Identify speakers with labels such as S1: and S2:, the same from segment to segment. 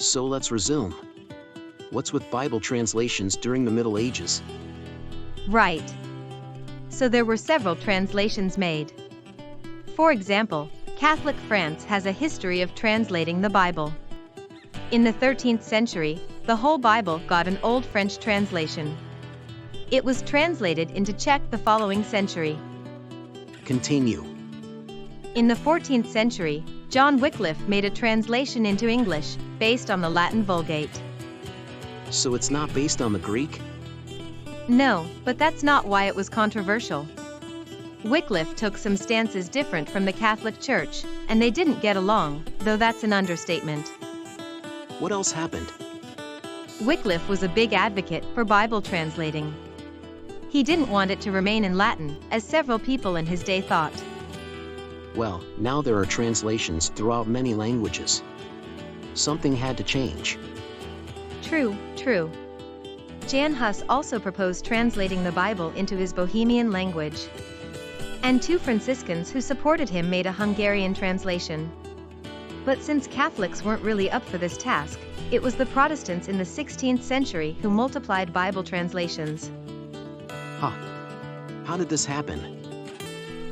S1: So let's resume. What's with Bible translations during the Middle Ages?
S2: Right. So there were several translations made. For example, Catholic France has a history of translating the Bible. In the 13th century, the whole Bible got an Old French translation. It was translated into Czech the following century.
S1: Continue.
S2: In the 14th century, John Wycliffe made a translation into English, based on the Latin Vulgate.
S1: So it's not based on the Greek?
S2: No, but that's not why it was controversial. Wycliffe took some stances different from the Catholic Church, and they didn't get along, though that's an understatement.
S1: What else happened?
S2: Wycliffe was a big advocate for Bible translating. He didn't want it to remain in Latin, as several people in his day thought.
S1: Well, now there are translations throughout many languages. Something had to change.
S2: True. Jan Hus also proposed translating the Bible into his Bohemian language. And two Franciscans who supported him made a Hungarian translation. But since Catholics weren't really up for this task, it was the Protestants in the 16th century who multiplied Bible translations.
S1: How did this happen?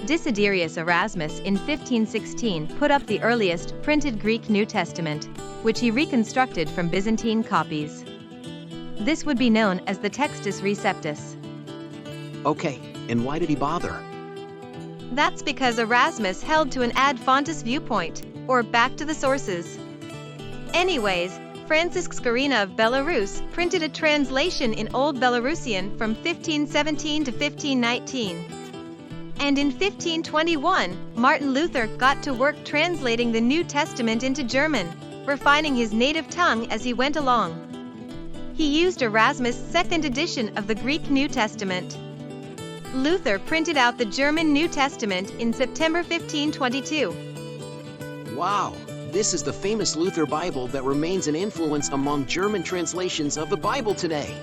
S2: Desiderius Erasmus in 1516 put up the earliest printed Greek New Testament, which he reconstructed from Byzantine copies. This would be known as the Textus Receptus.
S1: Okay, and why did he bother?
S2: That's because Erasmus held to an ad fontes viewpoint, or back to the sources. Anyways, Francisc Scarina of Belarus printed a translation in Old Belarusian from 1517 to 1519. And in 1521, Martin Luther got to work translating the New Testament into German, refining his native tongue as he went along. He used Erasmus' second edition of the Greek New Testament. Luther printed out the German New Testament in September 1522.
S1: Wow, this is the famous Luther Bible that remains an influence among German translations of the Bible today.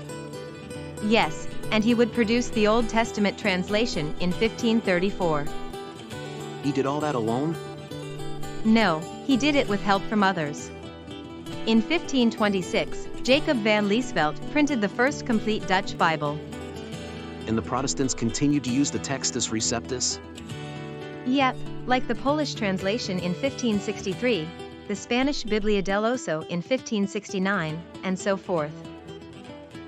S2: Yes, and he would produce the Old Testament translation in 1534.
S1: He did all that alone?
S2: No, he did it with help from others. In 1526, Jacob van Liesvelt printed the first complete Dutch Bible.
S1: And the Protestants continued to use the Textus Receptus?
S2: Yep, like the Polish translation in 1563, the Spanish Biblia del Oso in 1569, and so forth.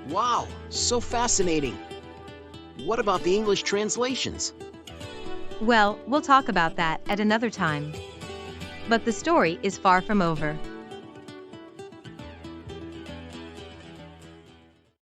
S1: Wow, so fascinating! What about the English translations?
S2: Well, we'll talk about that at another time. But the story is far from over.